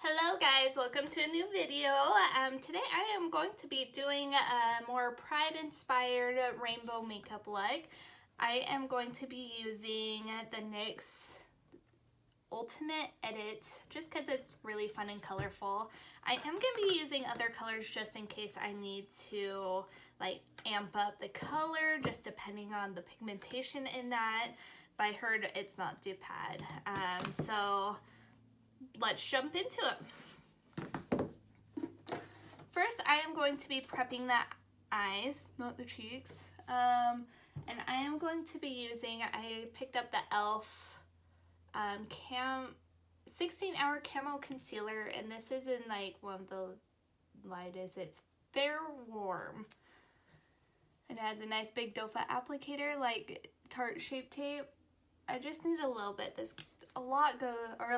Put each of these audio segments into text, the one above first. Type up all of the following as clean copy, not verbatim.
Hello guys, welcome to a new video. Today I am going to be doing a more Pride inspired rainbow makeup look. I am going to be using the NYX Ultimate Edit just because it's really fun and colorful. I am going to be using other colors just in case I need to like amp up the color just depending on the pigmentation in that, but I heard it's not too bad. So let's jump into it. First, I am going to be prepping the eyes, not the cheeks. And I am going to be using, I picked up the e.l.f. 16-hour camo concealer, and this is in like one of the lightest. It's Fair Warm. It has a nice big doe foot applicator, like Tarte Shape Tape. I just need a little bit. A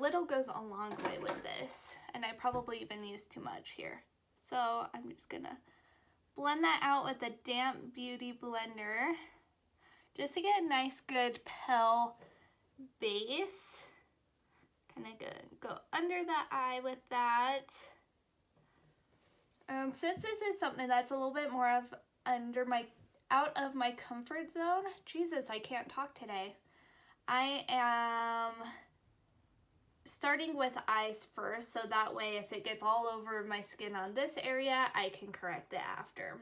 little goes a long way with this, and I probably even use too much here. So I'm just gonna blend that out with a damp beauty blender just to get a nice good pale base. Kind of go under the eye with that. Since this is something that's a little bit more of out of my comfort zone, Jesus, I can't talk today. I am starting with eyes first, so that way if it gets all over my skin on this area, I can correct it after.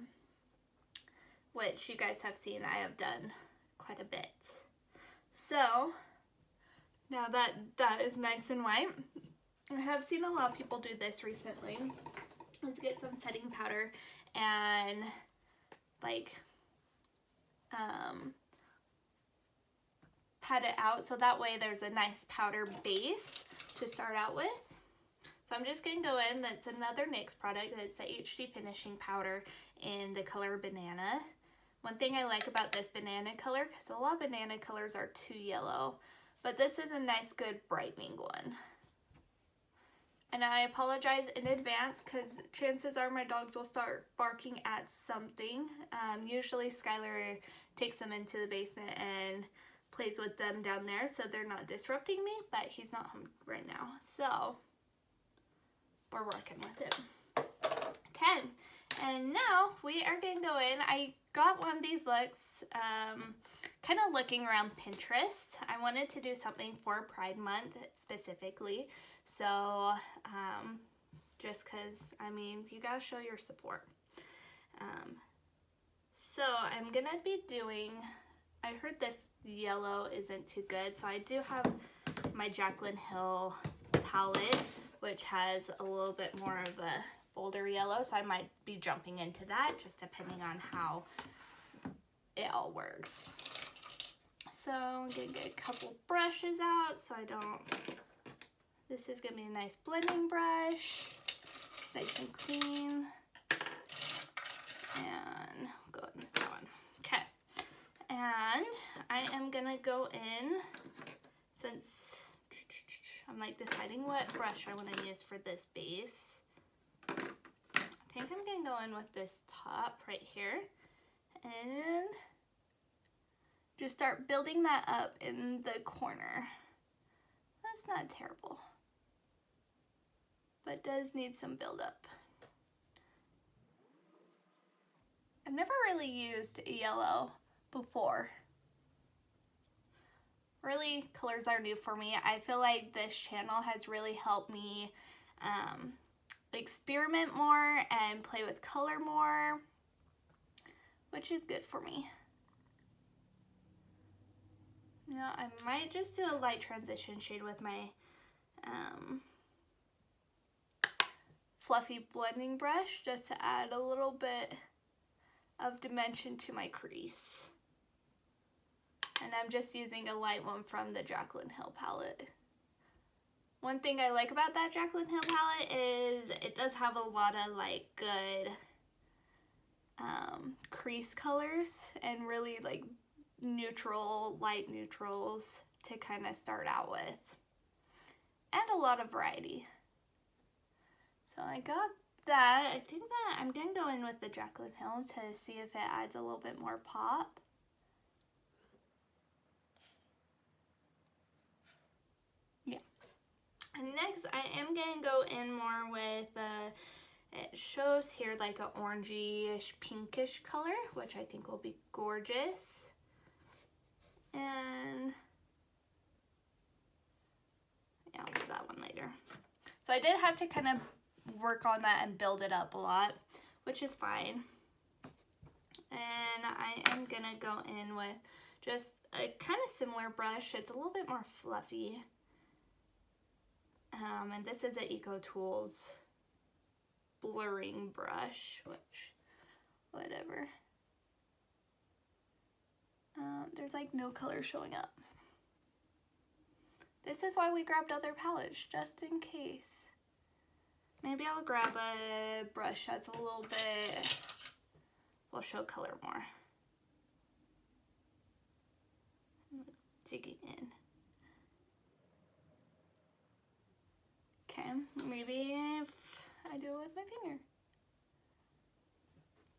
Which you guys have seen I have done quite a bit. So, now that that is nice and white, I have seen a lot of people do this recently. Let's get some setting powder and like pat it out so that way there's a nice powder base to start out with. So I'm just going to go in, that's another NYX product, it's the HD Finishing Powder in the color Banana. One thing I like about this banana color, because a lot of banana colors are too yellow, but this is a nice good brightening one. And I apologize in advance because chances are my dogs will start barking at something. Usually Skylar takes them into the basement and plays with them down there so they're not disrupting me, but he's not home right now, so we're working with it. Okay, and now we are going to go in. I got one of these looks kind of looking around Pinterest. I wanted to do something for Pride Month specifically, so just because, I mean, you gotta show your support. So I'm gonna be doing, I heard this yellow isn't too good, so I do have my Jaclyn Hill palette, which has a little bit more of a bolder yellow, so I might be jumping into that just depending on how it all works. So I'm gonna get a couple brushes out so I don't, this is gonna be a nice blending brush, nice and clean, and go in with that one. Okay. And I am gonna go in, since I'm like deciding what brush I want to use for this base. I think I'm gonna go in with this top right here and just start building that up in the corner. That's not terrible, but does need some build up. I've never really used yellow before. Really, colors are new for me. I feel like this channel has really helped me experiment more and play with color more, which is good for me. Now I might just do a light transition shade with my fluffy blending brush just to add a little bit of dimension to my crease. And I'm just using a light one from the Jaclyn Hill palette. One thing I like about that Jaclyn Hill palette is it does have a lot of like good crease colors and really like neutral, light neutrals to kind of start out with. And a lot of variety. So I got that. I think that I'm going to go in with the Jaclyn Hill to see if it adds a little bit more pop. Yeah. And next, I am going to go in more with it shows here like an orangey-ish, pinkish color, which I think will be gorgeous. And yeah, I'll do that one later. So I did have to kind of work on that and build it up a lot, which is fine. And I am gonna go in with just a kind of similar brush. It's a little bit more fluffy. And this is an Eco Tools blurring brush, which, whatever. There's like no color showing up. This is why we grabbed other palettes, just in case. Maybe I'll grab a brush that's a little bit, will show color more. Digging in. Okay, maybe if I do it with my finger.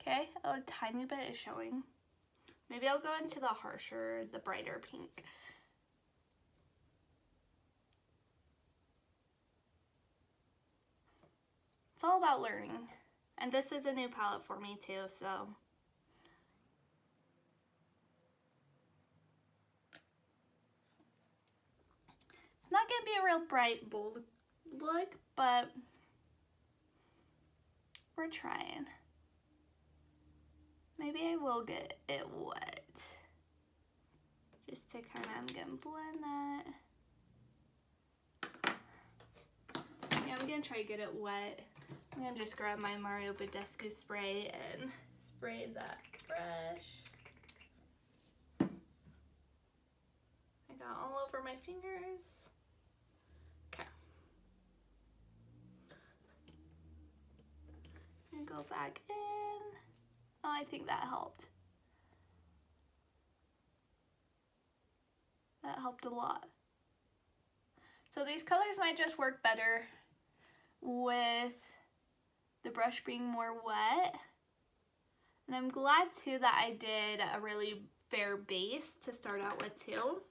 Okay, a tiny bit is showing. Maybe I'll go into the harsher, the brighter pink. It's all about learning. And this is a new palette for me too, so. It's not gonna be a real bright, bold look, but we're trying. Maybe I will get it wet. Just to kind of, I'm gonna blend that. Yeah, I'm gonna try to get it wet. I'm gonna just grab my Mario Badescu spray and spray that brush. I got all over my fingers. Okay. And go back in. Oh, I think that helped. That helped a lot. So these colors might just work better with the brush being more wet. And I'm glad too that I did a really fair base to start out with too.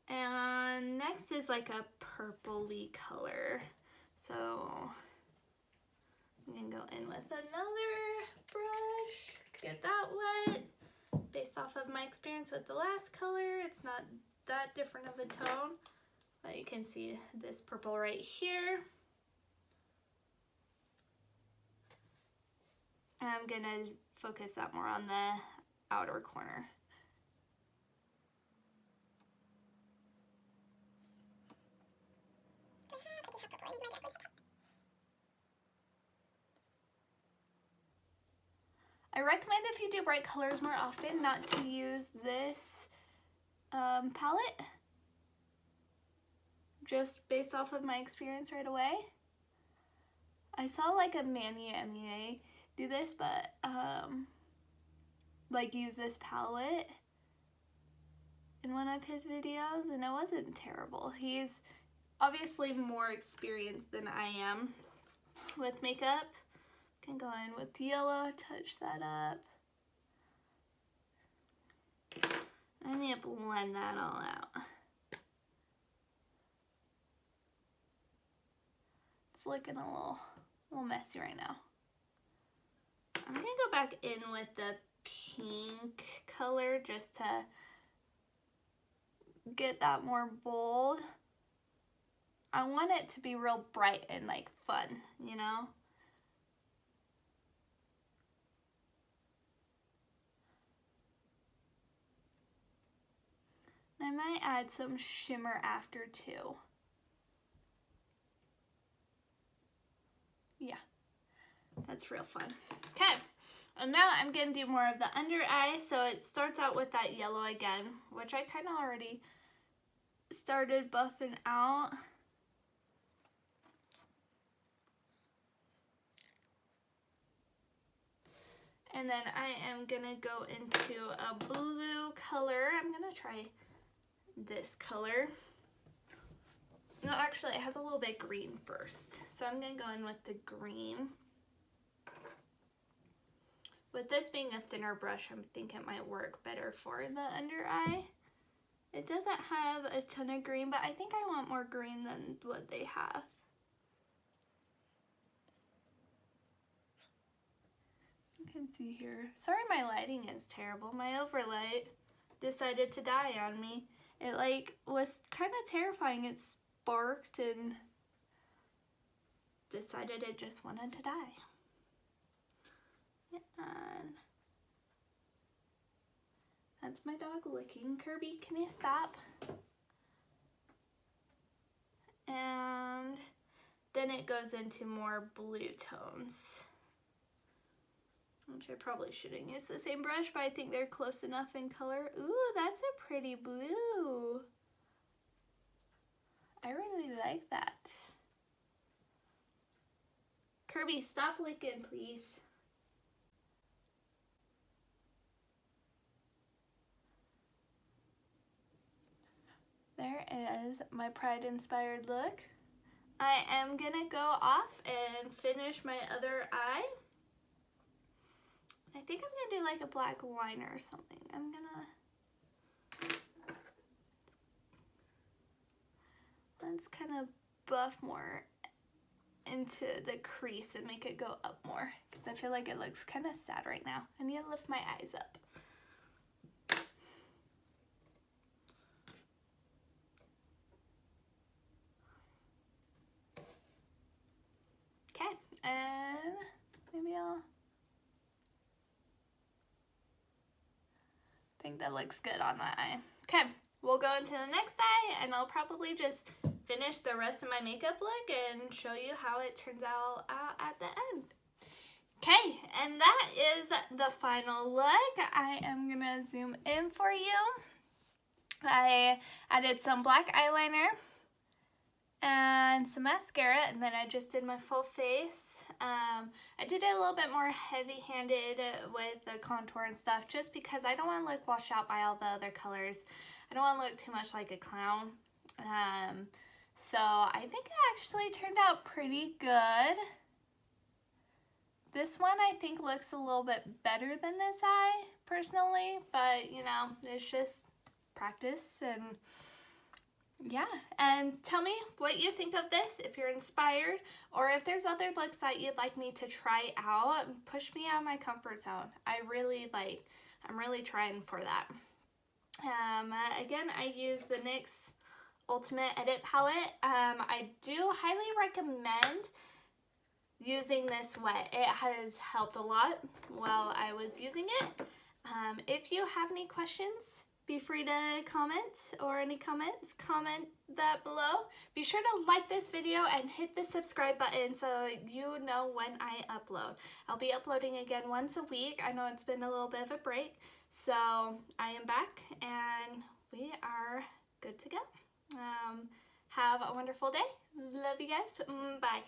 And next is like a purpley color. So I'm gonna go in with another brush, get that wet. Based off of my experience with the last color, it's not that different of a tone, but you can see this purple right here. I'm gonna focus that more on the outer corner. I recommend if you do bright colors more often not to use this palette, just based off of my experience right away. I saw like a Manny MEA do this, but like use this palette in one of his videos, and it wasn't terrible. He's obviously more experienced than I am with makeup. Can go in with yellow, touch that up. I need to blend that all out. It's looking a little messy right now. I'm gonna go back in with the pink color just to get that more bold. I want it to be real bright and like fun, you know? I might add some shimmer after too. Yeah, that's real fun. Okay, and now I'm gonna do more of the under eye. So it starts out with that yellow again, which I kind of already started buffing out. And then I am gonna go into a blue color. I'm gonna try this color. No, actually it has a little bit green first. So I'm gonna go in with the green. With this being a thinner brush, I think it might work better for the under eye. It doesn't have a ton of green, but I think I want more green than what they have. You can see here. Sorry my lighting is terrible. My overlight decided to die on me. It like was kind of terrifying. It sparked and decided it just wanted to die. And that's my dog licking. Kirby, can you stop? And then it goes into more blue tones, which I probably shouldn't use the same brush, but I think they're close enough in color. Ooh, that's a pretty blue. I really like that. Kirby, stop licking, please. There is my Pride-inspired look. I am gonna go off and finish my other eye. I think I'm gonna do like a black liner or something. I'm gonna, let's kind of buff more into the crease and make it go up more, because I feel like it looks kind of sad right now. I need to lift my eyes up. Okay, and maybe I'll, I think that looks good on that eye. Okay, we'll go into the next eye, and I'll probably just finish the rest of my makeup look and show you how it turns out at the end. Okay, and that is the final look. I am gonna zoom in for you. I added some black eyeliner and some mascara, and then I just did my full face. I did it a little bit more heavy-handed with the contour and stuff, just because I don't want to look washed out by all the other colors. I don't want to look too much like a clown. So I think it actually turned out pretty good. This one I think looks a little bit better than this eye, personally, but you know, it's just practice. And yeah, and tell me what you think of this, if you're inspired, or if there's other looks that you'd like me to try out. Push me out of my comfort zone. I'm really trying for that. Again, I use the NYX Ultimate Edit Palette. I do highly recommend using this wet. It has helped a lot while I was using it. If you have any questions, be free to comment, or any comments, comment that below. Be sure to like this video and hit the subscribe button so you know when I upload. I'll be uploading again once a week. I know it's been a little bit of a break, so I am back and we are good to go. Have a wonderful day. Love you guys. Bye.